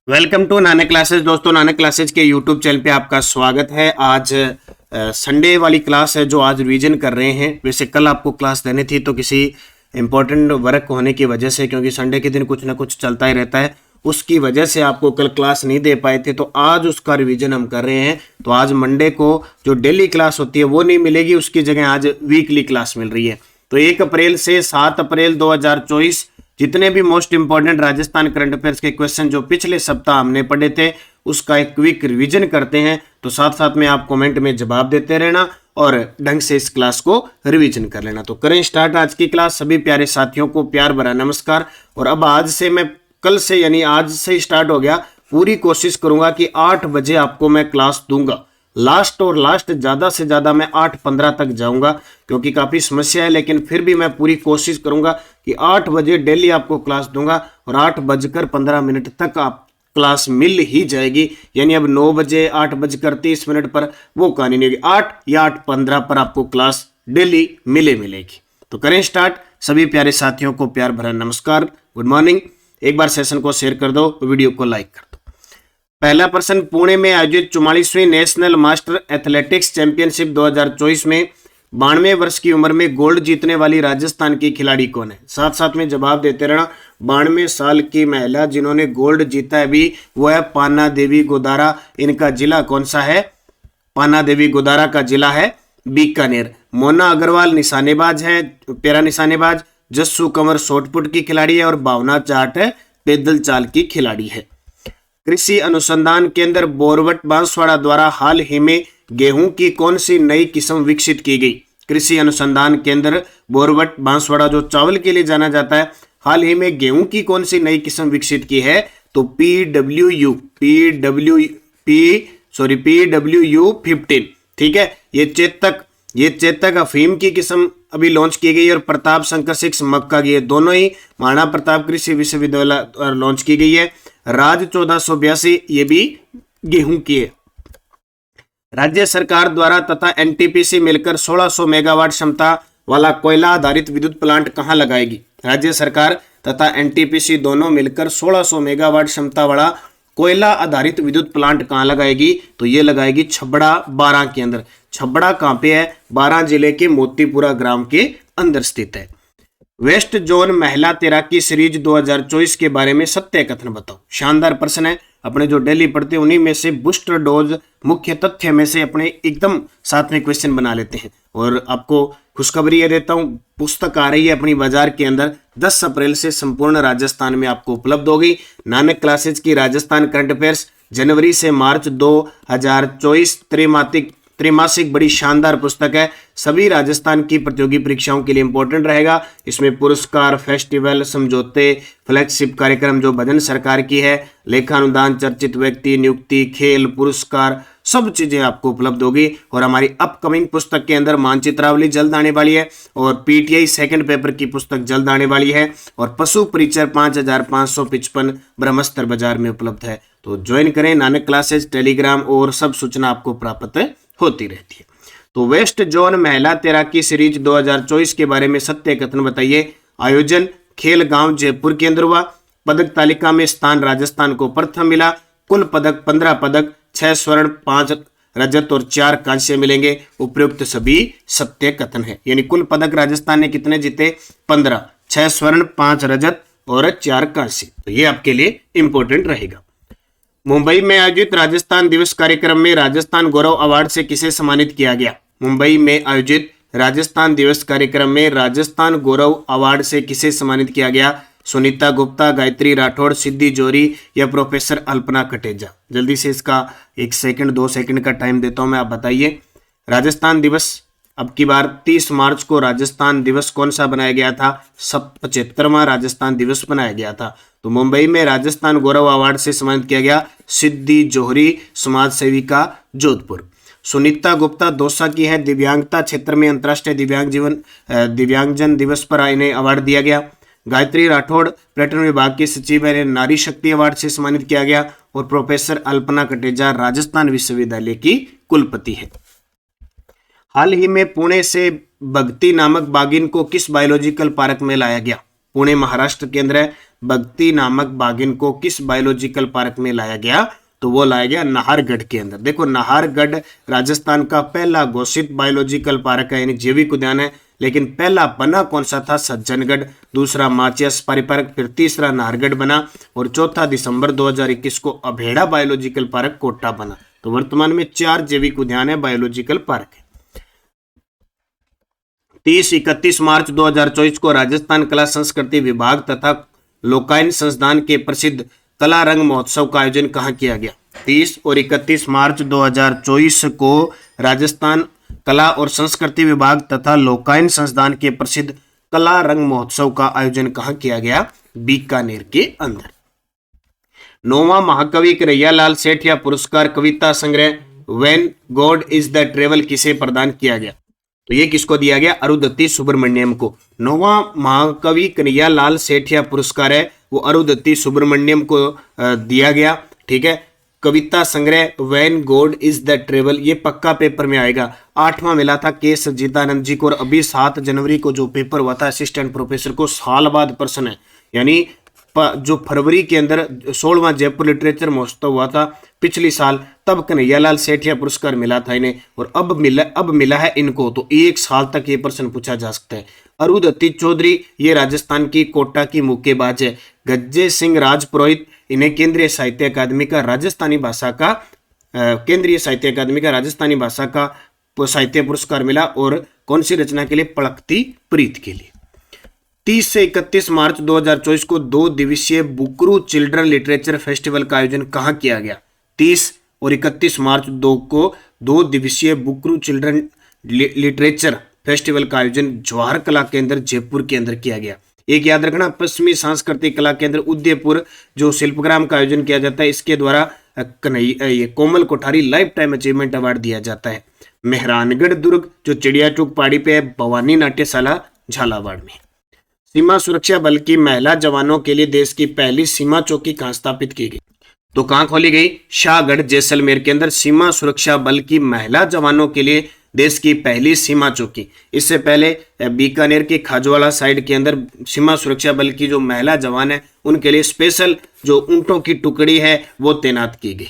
Welcome to Nanak classes. दोस्तों, Nanak classes के YouTube channel पे आपका स्वागत है। आज संडे वाली क्लास है जो आज रिवीजन कर रहे हैं। वैसे कल आपको क्लास देनी थी तो किसी इंपॉर्टेंट वर्क होने की वजह से, क्योंकि संडे के दिन कुछ ना कुछ चलता ही रहता है, उसकी वजह से आपको कल क्लास नहीं दे पाए थे। तो आज उसका रिवीजन हम कर रहे हैं। तो आज मंडे को जो डेली क्लास होती है वो नहीं मिलेगी, उसकी जगह आज वीकली क्लास मिल रही है। तो 1 अप्रैल से 7 अप्रैल 2024 जितने भी most important Rajasthan current affairs के क्वेश्चन जो पिछले सप्ताह हमने पढ़े थे उसका एक क्विक रिवीजन करते हैं। तो साथ साथ में आप कमेंट में जवाब देते रहना और ढंग से इस क्लास को रिवीजन कर लेना। तो करें स्टार्ट आज की क्लास। सभी प्यारे साथियों को प्यार भरा नमस्कार। और अब आज से मैं कल से यानी आज से स्टार्ट हो गया, पूरी कोशिश करूंगा कि 8 बजे आपको मैं क्लास दूंगा। लास्ट ज्यादा से ज्यादा मैं 8:15 तक जाऊंगा, क्योंकि काफी समस्या है, लेकिन फिर भी मैं पूरी कोशिश करूंगा कि 8 बजे डेली आपको क्लास दूंगा और 8:15 तक आप क्लास मिल ही जाएगी। यानी अब 9 बजे 8:30 पर वो कहानी नहीं होगी, 8 या 8:15 पर आपको क्लास डेली मिलेगी। तो करें स्टार्ट। सभी प्यारे साथियों को प्यार भरा नमस्कार, गुड मॉर्निंग। एक बार सेशन को शेयर कर दो, वीडियो को लाइक कर दो। पहला प्रश्न, पुणे में आयोजित 44वीं नेशनल मास्टर एथलेटिक्स चैंपियनशिप 2024 में 92 वर्ष की उम्र में गोल्ड जीतने वाली राजस्थान की खिलाड़ी कौन है? साथ साथ में जवाब देते रहना। 92 साल की महिला जिन्होंने गोल्ड जीता है भी वो है पाना देवी गोदारा। इनका जिला कौन सा है? पाना देवी गोदारा का जिला है बीकानेर। मोना अग्रवाल निशानेबाज है, पैरा निशानेबाज। जस्सू कंवर शॉटपुट की खिलाड़ी है और भावना चाट है पैदल चाल की खिलाड़ी है। कृषि अनुसंधान केंद्र बोरवट बांसवाड़ा द्वारा हाल ही में गेहूं की कौन सी नई किस्म विकसित की गई? कृषि अनुसंधान केंद्र बोरवट बांसवाड़ा जो चावल के लिए जाना जाता है, हाल ही में गेहूं की कौन सी नई किस्म विकसित की है? तो PWU 15। ठीक है, ये चेतक अफीम की किस्म अभी लॉन्च की गई और प्रताप शंकर 6 मक्का की है। दोनों ही महाराणा प्रताप कृषि विश्वविद्यालय लॉन्च की गई है। राज 1482 ये भी गेहूं की है। राज्य सरकार द्वारा तथा एनटीपीसी मिलकर 1600 मेगावाट क्षमता वाला कोयला आधारित विद्युत प्लांट कहां लगाएगी? राज्य सरकार तथा एनटीपीसी दोनों मिलकर 1600 मेगावाट क्षमता वाला कोयला आधारित विद्युत प्लांट कहां लगाएगी? तो ये लगाएगी छबड़ा बारां के अंदर। छबड़ा कहां पे है? बारां जिले के मोतीपुरा ग्राम के अंदर स्थित है। वेस्ट जोन महिला तैराकी सीरीज 2024 के बारे में सत्य कथन बताओ। शानदार प्रश्न है, अपने जो डेली पढ़ते हैं उन्हीं में से बूस्टर डोज मुख्य तथ्य में से अपने एकदम साथ में क्वेश्चन बना लेते हैं। और आपको खुशखबरी ये देता हूं, पुस्तक आ रही है अपनी बाजार के अंदर 10 अप्रैल से संपूर्ण राजस्थान में आपको उपलब्ध होगी। नानक क्लासेज की राजस्थान करंट अफेयर्स जनवरी से मार्च 2024 त्रैमासिक बड़ी शानदार पुस्तक है। सभी राजस्थान की प्रतियोगी परीक्षाओं के लिए इंपॉर्टेंट रहेगा। इसमें पुरस्कार, फेस्टिवल, समझौते, फ्लैगशिप कार्यक्रम जो भजन सरकार की है, लेखानुदान, चर्चित व्यक्ति, नियुक्ति, खेल, पुरस्कार, सब चीजें आपको उपलब्ध होगी। और हमारी अपकमिंग पुस्तक के अंदर मानचित्रावली जल्द आने वाली है और पीटीआई सेकंड पेपर की पुस्तक जल्द आने वाली है और पशु परिचय 5555 ब्रह्मस्त्र बाजार में उपलब्ध है। तो ज्वाइन करें नानक क्लासेज, टेलीग्राम और सब सूचना आपको प्राप्त होती रहती है। तो वेस्ट जोन महिला तैराकी सीरीज 2024 के बारे में सत्य कथन बताइए। आयोजन खेल गांव जयपुर के अंदर हुआ। पदक तालिका में स्थान राजस्थान को प्रथम मिला। कुल पदक 15 पदक, 6 स्वर्ण, 5 रजत और 4 कांस्य मिलेंगे। उपयुक्त सभी सत्य कथन है। यानी कुल पदक राजस्थान ने कितने जीते? 15, 6 स्वर्ण, 5 रजत और 4 कांस्य। तो ये आपके लिए इंपॉर्टेंट रहेगा। मुंबई में आयोजित राजस्थान दिवस कार्यक्रम में राजस्थान गौरव अवार्ड से किसे सम्मानित किया गया? मुंबई में आयोजित राजस्थान दिवस कार्यक्रम में राजस्थान गौरव अवार्ड से किसे सम्मानित किया गया? सुनीता गुप्ता, गायत्री राठौड़, सिद्धि जोरी या प्रोफेसर अल्पना कटेजा? जल्दी से इसका 1 सेकंड 2 सेकंड का टाइम देता हूं मैं, आप बताइए। राजस्थान दिवस अब की बार 30 मार्च को राजस्थान दिवस कौन सा बनाया गया था? 75वां राजस्थान दिवस बनाया गया था। तो मुंबई में राजस्थान गौरव अवार्ड से सम्मानित किया गया सिद्धि जोहरी, समाज सेविका, जोधपुर। सुनीता गुप्ता दौसा की है, दिव्यांगता क्षेत्र में अंतर्राष्ट्रीय दिव्यांगजन दिवस पर इन्हें अवार्ड दिया गया। गायत्री राठौड़ पर्यटन विभाग की सचिव है, नारी शक्ति अवार्ड से सम्मानित किया गया। और प्रोफेसर अल्पना कटेजा राजस्थान विश्वविद्यालय की कुलपति है। हाल ही में पुणे से भक्ति नामक बाघिन को किस बायोलॉजिकल पार्क में लाया गया? पुणे महाराष्ट्र के अंदर है। भक्ति नामक बाघिन को किस बायोलॉजिकल पार्क में लाया गया? तो वो लाया गया नाहरगढ़ के अंदर। देखो नाहरगढ़ राजस्थान का पहला घोषित बायोलॉजिकल पार्क है, यानी जैविक उद्यान है, लेकिन पहला बना कौन सा था? सज्जनगढ़, दूसरा माचिया सफारी पार्क, फिर तीसरा नाहरगढ़ बना और चौथा दिसंबर 2021 को अभेड़ा बायोलॉजिकल पार्क कोटा बना। तो वर्तमान में 4 जैविक उद्यान है, बायोलॉजिकल पार्क है। 30-31 मार्च 2024 को राजस्थान कला संस्कृति विभाग तथा लोकायन संस्थान के प्रसिद्ध कला रंग महोत्सव का आयोजन कहाँ किया गया? 30 और 31 मार्च 2024 को राजस्थान कला और संस्कृति विभाग तथा लोकायन संस्थान के प्रसिद्ध कला रंग महोत्सव का आयोजन कहाँ किया गया? बीकानेर के अंदर। 9वां महाकवि कन्हैयालाल सेठिया पुरस्कार कविता संग्रह when God is the travel किसे प्रदान किया गया? तो ये किसको दिया गया? अरुंधति सुब्रमण्यम को। 9वां महाकवि कन्हैयालाल सेठिया पुरस्कार है वो अरुंधति सुब्रमण्यम को दिया गया। ठीक है, कविता संग्रह when God is the travel, ये पक्का पेपर में आएगा। 8वां मिला था के सज्जिदानंद जी को और अभी 7 जनवरी को जो पेपर हुआ था असिस्टेंट प्रोफेसर को, साल बाद प्रश्न है, यानी जो फरवरी के अंदर 16वां जयपुर लिटरेचर महोत्सव हुआ था पिछली साल, तब कन्हैयालाल सेठिया पुरस्कार मिला था इन्हें और अब मिला है इनको। तो 1 साल तक ये प्रश्न पूछा जा सकता है। अरुंधति चौधरी ये राजस्थान की कोटा की मुक्केबाज है। गज्जे सिंह राजपुरोहित इन्हें केंद्रीय साहित्य अकादमी का राजस्थानी भाषा का साहित्य पुरस्कार मिला और कौन सी रचना के लिए? पलकती प्रीत के लिए। 30 से 31 मार्च 2024 को 2 दिवसीय बुकरू चिल्ड्रन लिटरेचर फेस्टिवल का आयोजन कहाँ किया गया? 30 और 31 मार्च को 2 दिवसीय बुकरू चिल्ड्रन लिटरेचर फेस्टिवल का आयोजन जवाहर कला केंद्र जयपुर के अंदर किया गया। एक याद रखना, पश्चिमी सांस्कृतिक कला केंद्र उदयपुर जो शिल्पग्राम का आयोजन किया जाता है, इसके द्वारा Komal Kothari lifetime achievement award दिया जाता है। मेहरानगढ़ दुर्ग जो चिड़िया चौक पहाड़ी पे है, भवानी नाट्यशाला झालावाड़ में। सीमा सुरक्षा बल की महिला जवानों के लिए देश की पहली सीमा चौकी कहाँ स्थापित की गई? तो कहाँ खोली गई? शाहगढ़ जैसलमेर के अंदर सीमा सुरक्षा बल की महिला जवानों के लिए देश की पहली सीमा चौकी। इससे पहले बीकानेर के खाजवाड़ा साइड के अंदर सीमा सुरक्षा बल की जो महिला जवान है उनके लिए स्पेशल जो ऊंटों की टुकड़ी है वो तैनात की गई।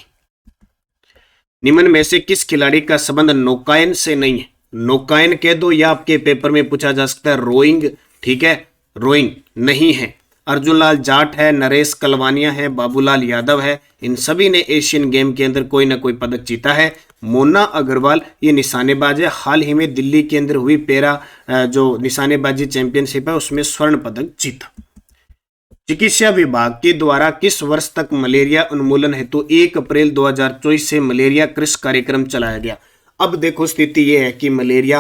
निम्न में से किस खिलाड़ी का संबंध नौकायन से नहीं है? नौकायन कह दो या आपके पेपर में पूछा जा सकता है रोइंग। ठीक है, रोइंग नहीं है। अर्जुनलाल जाट है, नरेश कलवानिया है, बाबूलाल यादव है, इन सभी ने एशियन गेम के अंदर कोई ना कोई पदक जीता है। मोना अग्रवाल ये निशानेबाज है, हाल ही में दिल्ली के अंदर हुई पैरा जो निशानेबाजी चैंपियनशिप है उसमें स्वर्ण पदक जीता। चिकित्सा विभाग के द्वारा किस वर्ष तक मलेरिया उन्मूलन हेतु 1 अप्रैल 2024 से मलेरिया कृषि कार्यक्रम चलाया गया? अब देखो स्थिति ये है कि मलेरिया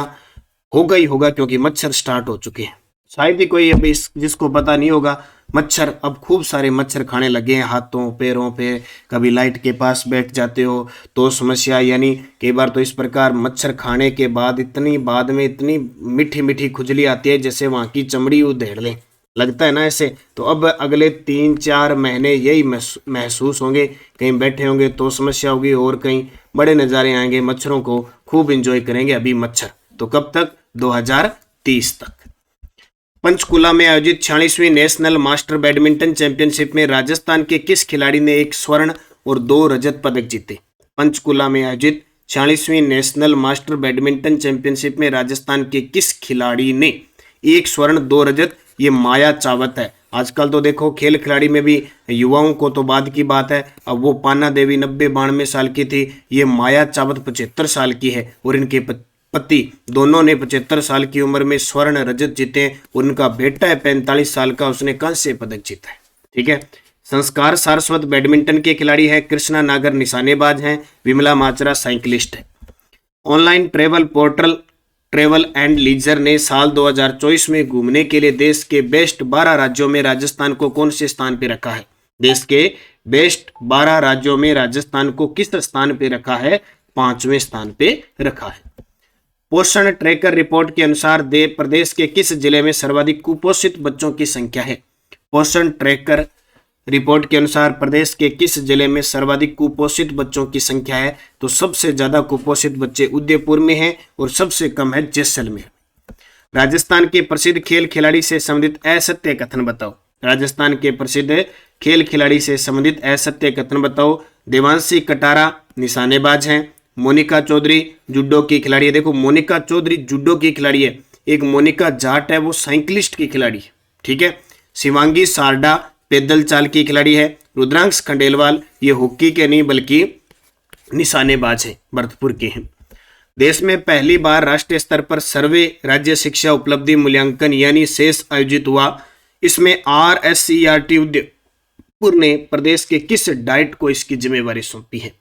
होगा ही होगा क्योंकि मच्छर स्टार्ट हो चुके हैं। शायद ही कोई अभी जिसको पता नहीं होगा, मच्छर अब खूब सारे मच्छर खाने लगे हैं हाथों पैरों पे, कभी लाइट के पास बैठ जाते हो तो समस्या, यानी कई बार तो इस प्रकार मच्छर खाने के बाद बाद में इतनी मीठी मीठी खुजली आती है जैसे वहाँ की चमड़ी उधेड़ ले, लगता है ना ऐसे। तो अब अगले 3-4 महीने यही महसूस होंगे, कहीं बैठे होंगे तो समस्या होगी और कहीं बड़े नज़ारे आएंगे, मच्छरों को खूब इंजॉय करेंगे अभी मच्छर। तो कब तक? 2030 तक। पंचकुला में आयोजित 46वीं नेशनल मास्टर बैडमिंटन चैंपियनशिप में राजस्थान के किस खिलाड़ी ने 1 स्वर्ण और 2 रजत पदक जीते? पंचकुला में आयोजित 46वीं नेशनल मास्टर बैडमिंटन चैंपियनशिप में राजस्थान के किस खिलाड़ी ने 1 स्वर्ण 2 रजत? ये माया चावत है। आजकल तो देखो खेल खिलाड़ी में भी युवाओं को तो बाद की बात है, अब वो पाना देवी 90-92 साल की थी, ये माया चावत 75 साल की है और इनके पति दोनों ने 75 साल की उम्र में स्वर्ण रजत जीते। उनका बेटा है 45 साल का, उसने कांस्य पदक जीता है। ठीक है, संस्कार सारस्वत बैडमिंटन के खिलाड़ी है, कृष्णा नागर निशानेबाज हैं, विमला माचरा साइकिलिस्ट है। Online travel portal travel and leisure ने साल 2024 में घूमने के लिए देश के बेस्ट 12 राज्यों में राजस्थान को कौन से स्थान पे रखा है? देश के बेस्ट 12 राज्यों में राजस्थान को किस स्थान पे रखा है? 5वें स्थान पे रखा है। पोषण ट्रैकर रिपोर्ट के अनुसार प्रदेश के किस जिले में सर्वाधिक कुपोषित बच्चों की संख्या है? पोषण ट्रैकर रिपोर्ट के अनुसार प्रदेश के किस जिले में सर्वाधिक कुपोषित बच्चों की संख्या है? तो सबसे ज्यादा कुपोषित बच्चे उदयपुर में हैं और सबसे कम है जैसलमेर। राजस्थान के प्रसिद्ध खेल खिलाड़ी से संबंधित असत्य कथन बताओ। राजस्थान के प्रसिद्ध खेल खिलाड़ी से संबंधित असत्य कथन बताओ। देवांशी कटारा निशानेबाज हैं। मोनिका चौधरी जूडो की खिलाड़ी है। देखो मोनिका चौधरी जूडो की खिलाड़ी है। एक मोनिका जाट है, वो साइकिलिस्ट की खिलाड़ी है। ठीक है। शिवांगी सारडा पैदल चाल की खिलाड़ी है। रुद्रांश खंडेलवाल ये हॉकी के नहीं बल्कि निशानेबाज हैं, भरतपुर के हैं। देश में पहली बार राष्ट्रीय स्तर पर सर्वे राज्य शिक्षा उपलब्धि मूल्यांकन यानी सेस आयोजित हुआ। इसमें RSERT उदयपुर ने प्रदेश के किस डाइट को इसकी जिम्मेवारी सौंपी है?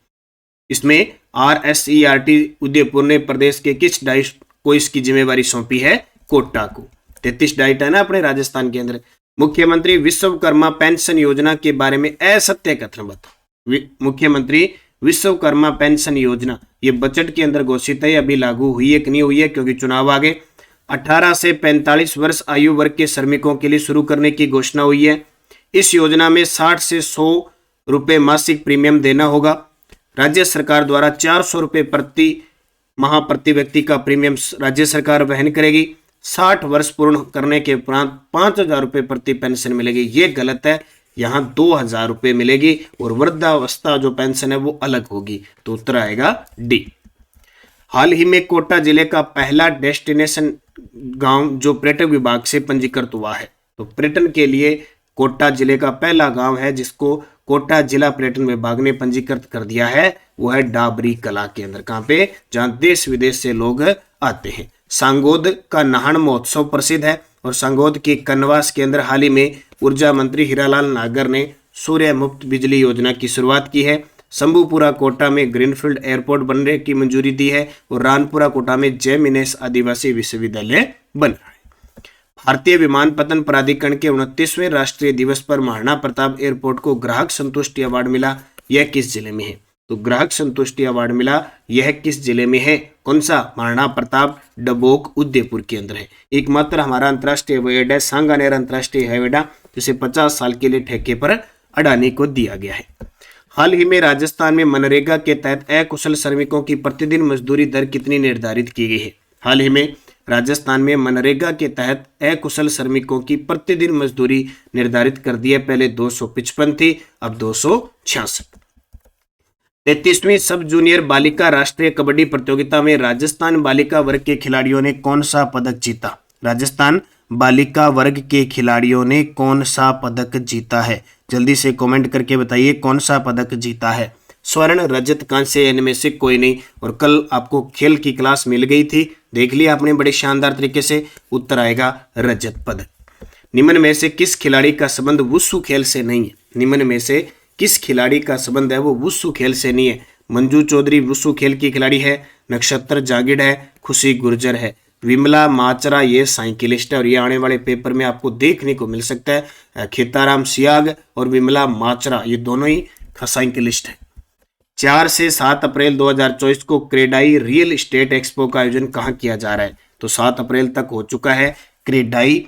इसमें RSERT उदयपुर ने प्रदेश के किस डाइट को इसकी जिम्मेवारी सौंपी है? कोटा को। 33 डाइट है ना अपने राजस्थान के अंदर। मुख्यमंत्री विश्वकर्मा पेंशन योजना के बारे में असत्य कथन बताओ। मुख्यमंत्री विश्वकर्मा पेंशन योजना ये बजट के अंदर घोषित है, अभी लागू हुई है कि नहीं हुई है क्योंकि चुनाव आ गए। 18 से 45 वर्ष आयु वर्ग के श्रमिकों के लिए शुरू करने की घोषणा हुई है। इस योजना में 60 से 100 रुपए मासिक प्रीमियम देना होगा। राज्य सरकार द्वारा 400 रुपए प्रति माह प्रति व्यक्ति का प्रीमियम राज्य सरकार वहन करेगी। 60 वर्ष पूर्ण करने के उपरांत 5,000 रुपए प्रति पेंशन मिलेगी। ये गलत है, यहाँ 2,000 रुपए मिलेगी और वृद्धावस्था जो पेंशन है वो अलग होगी। तो उत्तर आएगा डी। हाल ही में कोटा जिले का पहला डेस्टिनेशन गांव जो पर्यटन विभाग से पंजीकृत हुआ है। तो पर्यटन के लिए कोटा जिले का पहला गांव है जिसको कोटा जिला पर्यटन विभाग ने पंजीकृत कर दिया है, वो है डाबरी कला के अंदर। कहां पे? जहां देश विदेश से लोग आते हैं। सांगोद का नाहन महोत्सव प्रसिद्ध है और सांगोद के कनवास के अंदर हाल ही में ऊर्जा मंत्री हीरालाल नागर ने सूर्य मुफ्त बिजली योजना की शुरुआत की है। शंभूपुरा कोटा में ग्रीनफील्ड एयरपोर्ट बनने की मंजूरी दी है और रानपुरा कोटा में जय मिनेश आदिवासी विश्वविद्यालय बन रहा है। भारतीय विमानपत्तन प्राधिकरण के 29वें राष्ट्रीय दिवस पर महाराणा प्रताप एयरपोर्ट को ग्राहक संतुष्टि अवार्ड मिला। यह किस जिले में है? तो ग्राहक संतुष्टि अवार्ड मिला, यह किस जिले में है? कौन सा? महाराणा प्रताप डबोक उदयपुर के अंदर है। एकमात्र हमारा अंतर्राष्ट्रीय हवाई अड्डा सांगानेर अंतर्राष्ट्रीय हवाई अड्डा जिसे 50 साल के लिए ठेके पर अडानी को दिया गया है। हाल ही में राजस्थान में मनरेगा के तहत अकुशल श्रमिकों की प्रतिदिन मजदूरी दर कितनी निर्धारित की गई है? हाल ही में राजस्थान में मनरेगा के तहत अकुशल श्रमिकों की प्रतिदिन मजदूरी निर्धारित कर दी है। पहले 255 थी, अब 266। 33वीं सब जूनियर बालिका राष्ट्रीय कबड्डी प्रतियोगिता में राजस्थान बालिका वर्ग के खिलाड़ियों ने कौन सा पदक जीता? राजस्थान बालिका वर्ग के खिलाड़ियों ने कौन सा पदक जीता है? जल्दी से कमेंट करके बताइए कौन सा पदक जीता है। स्वर्ण, रजत, कांस्य, इनमें से कोई नहीं। और कल आपको खेल की क्लास मिल गई थी, देख लिया आपने बड़े शानदार तरीके से। उत्तर आएगा रजत पदक। निम्न में से किस खिलाड़ी का संबंध वुशु खेल से नहीं है? निम्न में से किस खिलाड़ी का संबंध है वो वुशु खेल से नहीं है? मंजू चौधरी वुशु खेल की खिलाड़ी है। नक्षत्र जागिड़ है। खुशी गुर्जर है। विमला माचरा ये साइकिलिस्ट है और ये आने वाले पेपर में आपको देखने को मिल सकता है। खेताराम सियाग और विमला माचरा ये दोनों ही साइकिलिस्ट है। 4 से 7 अप्रैल 2024 को क्रेडाई रियल एस्टेट एक्सपो का आयोजन कहाँ किया जा रहा है? तो 7 अप्रैल तक हो चुका है। क्रेडाई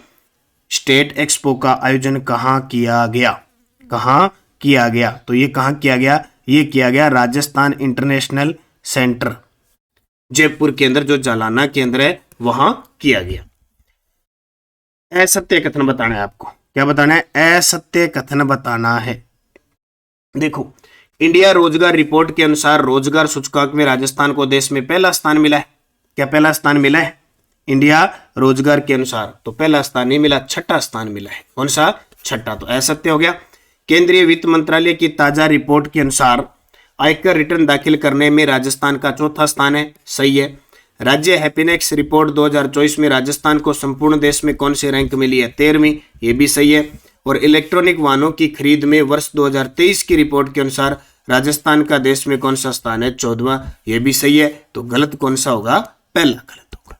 स्टेट एक्सपो का आयोजन कहाँ किया गया? कहाँ किया गया? तो ये कहाँ किया गया? ये किया गया राजस्थान इंटरनेशनल सेंटर जयपुर के अंदर, जो जालाना के अंदर है, वहां किया गया। असत्य कथन बताना है आपको। क्या बताना है? असत्य कथन बताना है। देखो, इंडिया रोजगार रिपोर्ट के अनुसार रोजगार सूचकांक में राजस्थान को देश में पहला स्थान मिला है। क्या पहला स्थान मिला है? इंडिया रोजगार के अनुसार तो पहला स्थान नहीं मिला, छठा स्थान मिला है। कौन सा? छठा। तो असत्य हो गया। केंद्रीय वित्त मंत्रालय की ताजा रिपोर्ट के अनुसार आयकर रिटर्न दाखिल करने में राजस्थान का चौथा स्थान है। सही है। राज्य हैप्पीनेस रिपोर्ट 2024 में राजस्थान को संपूर्ण देश में कौन सी रैंक मिली है? 13वीं। ये भी सही है। और इलेक्ट्रॉनिक वाहनों की खरीद में वर्ष 2023 की रिपोर्ट के अनुसार राजस्थान का देश में कौन सा स्थान है? 14वां। ये भी सही है। तो गलत कौन सा होगा? पहला गलत होगा।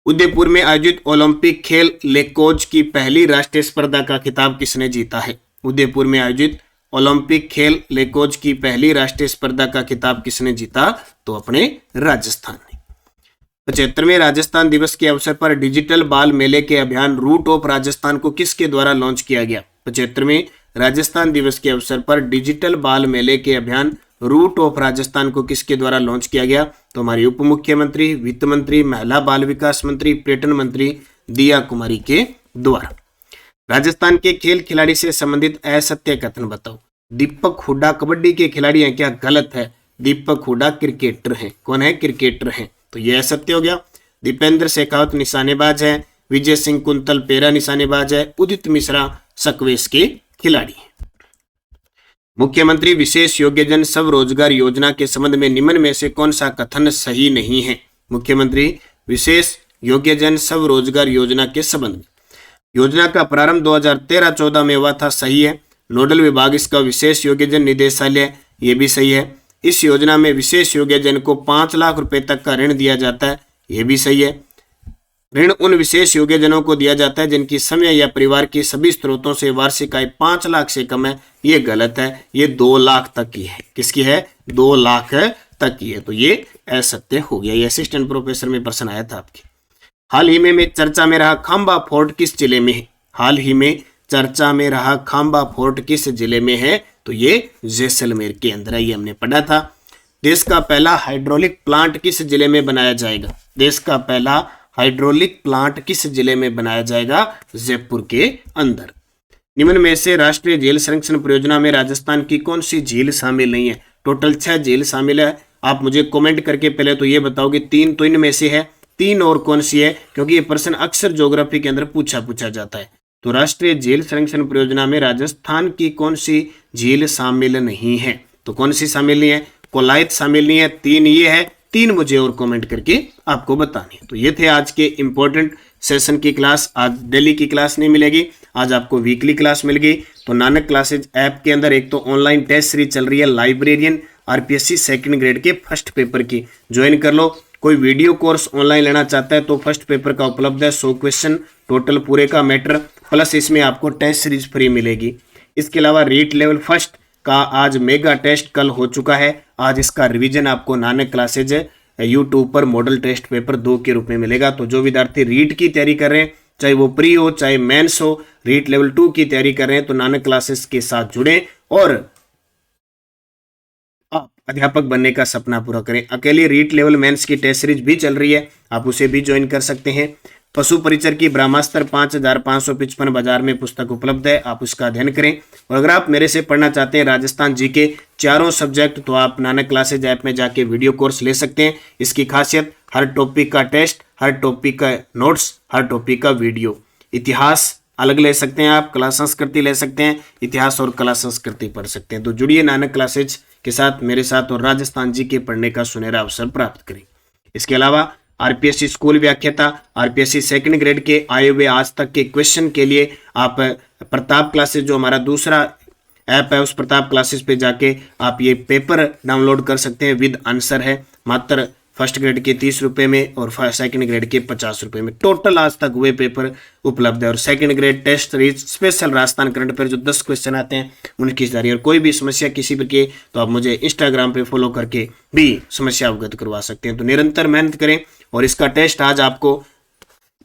उदयपुर में आयोजित ओलंपिक खेल लेकोज की पहली राष्ट्रीय स्पर्धा का खिताब किसने जीता है? उदयपुर में आयोजित ओलंपिक खेल लेकोज की पहली राष्ट्रीय स्पर्धा का खिताब किसने जीता? तो अपने राजस्थान ने। 75वें राजस्थान दिवस के अवसर पर डिजिटल बाल मेले के अभियान रूट ऑफ राजस्थान को किसके द्वारा लॉन्च किया गया? 75वें राजस्थान दिवस के अवसर पर डिजिटल बाल मेले के अभियान रूट ऑफ राजस्थान को किसके द्वारा लॉन्च किया गया? तो हमारी उप मुख्यमंत्री, वित्त मंत्री, महिला बाल विकास मंत्री, पर्यटन मंत्री दिया कुमारी के द्वारा। राजस्थान के खेल खिलाड़ी से संबंधित असत्य कथन बताओ। दीपक हुड्डा कबड्डी के खिलाड़ी हैं क्या? गलत है, दीपक हुड्डा क्रिकेटर हैं। कौन है? क्रिकेटर हैं, तो यह असत्य हो गया। दीपेंद्र शेखावत निशानेबाज है, विजय सिंह कुंतल पैरा निशानेबाज है, उदित मिश्रा स्क्वैश के खिलाड़ी हैं। मुख्यमंत्री विशेष योग्यजन स्वरोजगार योजना के संबंध में निम्न में से कौन सा कथन सही नहीं है? मुख्यमंत्री विशेष योग्यजन स्वरोजगार योजना के संबंध में, योजना का प्रारंभ 2013-14 में हुआ था, सही है। नोडल विभाग इसका विशेष योग्यजन निदेशालय, ये भी सही है। इस योजना में विशेष योग्यजन को 5 लाख रुपए तक का ऋण दिया जाता है, ये भी सही है। ऋण उन विशेष योग्यजनों को दिया जाता है जिनकी समय या परिवार की सभी स्रोतों से वार्षिक आय 5 लाख से कम है, ये गलत है। ये 2 लाख तक की है। किसकी है? 2 लाख तक की है, तो ये असत्य हो गया। ये असिस्टेंट प्रोफेसर में प्रश्न आया था आपके। हाल ही में चर्चा में रहा खांबा फोर्ट किस जिले में है? हाल ही में चर्चा में रहा खांबा फोर्ट किस जिले में है? तो ये जैसलमेर के अंदर है, ये हमने पढ़ा था। देश का पहला हाइड्रोलिक प्लांट किस जिले में बनाया जाएगा? देश का पहला हाइड्रोलिक प्लांट किस जिले में बनाया जाएगा? जयपुर के अंदर। निम्न में से राष्ट्रीय झील संरक्षण परियोजना में राजस्थान की कौन सी झील शामिल नहीं है? टोटल 6 झील शामिल है। आप मुझे कमेंट करके पहले तो ये बताओ कि 3 तो इनमें से है, 3 और कौन सी है? क्योंकि ये प्रश्न अक्सर ज्योग्राफी के अंदर पूछा जाता है। तो राष्ट्रीय झील संरक्षण परियोजना में राजस्थान की कौन सी झील शामिल नहीं है? तो कौन सी शामिल नहीं है? कोलायत शामिल नहीं है। 3 ये है, 3 मुझे और कमेंट करके आपको बतानी है। तो ये थे आज के इंपॉर्टेंट सेशन की क्लास। आज डेली की क्लास नहीं मिलेगी, आज आपको वीकली क्लास मिल गई। तो नानक क्लासेज ऐप के अंदर एक तो ऑनलाइन टेस्ट सीरीज चल रही है लाइब्रेरियन आरपीएससी सेकंड ग्रेड के फर्स्ट पेपर की, ज्वाइन कर लो। कोई वीडियो कोर्स ऑनलाइन लेना चाहता है तो फर्स्ट पेपर का उपलब्ध है, 100 क्वेश्चन टोटल पूरे का मैटर, प्लस इसमें आपको टेस्ट सीरीज फ्री मिलेगी। इसके अलावा रीट लेवल फर्स्ट का आज मेगा टेस्ट कल हो चुका है, आज इसका रिवीजन आपको नानक क्लासेज यूट्यूब पर मॉडल टेस्ट पेपर 2 के रूप में मिलेगा। तो जो विद्यार्थी रीट की तैयारी कर रहे हैं, चाहे वो प्री हो चाहे मेंस हो, रीट लेवल 2 की तैयारी कर रहे हैं तो नानक क्लासेस के साथ जुड़े और आप अध्यापक बनने का सपना पूरा करें। अकेले रीट लेवल मेंस की टेस्ट सीरीज भी चल रही है, आप उसे भी ज्वाइन कर सकते हैं। पशु परिचर की ब्रह्मास्त्र 5555 बाजार में पुस्तक उपलब्ध है, आप उसका अध्ययन करें। और अगर आप मेरे से पढ़ना चाहते हैं राजस्थान जी के चारों सब्जेक्ट तो आप नानक क्लासेज ऐप में जाके वीडियो कोर्स ले सकते हैं। इसकी खासियत हर टॉपिक का टेस्ट, हर टॉपिक का नोट्स, हर टॉपिक का वीडियो। इतिहास अलग ले सकते हैं आप, कला संस्कृति ले सकते हैं, इतिहास और कला संस्कृति पढ़ सकते हैं। तो जुड़िए नानक क्लासेज के साथ मेरे साथ और राजस्थान जी के पढ़ने का सुनहरा अवसर प्राप्त करें। इसके अलावा आरपीएससी स्कूल व्याख्याता, आरपीएससी सेकंड ग्रेड के आए हुए आज तक के क्वेश्चन के लिए आप प्रताप क्लासेस जो हमारा दूसरा ऐप है उस प्रताप क्लासेस पे जाके आप ये पेपर डाउनलोड कर सकते हैं, विद आंसर है। मात्र फर्स्ट ग्रेड के 30 रुपये में और सेकंड ग्रेड के 50 रुपये में टोटल आज तक हुए पेपर उपलब्ध है। और second grade test series special Rajasthan current affair जो 10 क्वेश्चन आते हैं उनकी जारी। और कोई भी समस्या किसी पर के तो आप मुझे इंस्टाग्राम पे फॉलो करके भी समस्या अवगत करवा सकते हैं। तो निरंतर मेहनत करें और इसका टेस्ट आज आपको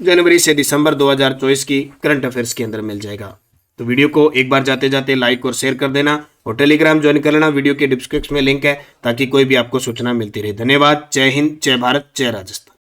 जनवरी से दिसंबर 2024 की करंट अफेयर्स के अंदर मिल जाएगा। तो वीडियो को एक बार जाते जाते लाइक और शेयर कर देना और टेलीग्राम ज्वाइन कर लेना, वीडियो के डिस्क्रिप्शन में लिंक है ताकि कोई भी आपको सूचना मिलती रहे। धन्यवाद। जय हिंद, जय भारत, जय राजस्थान।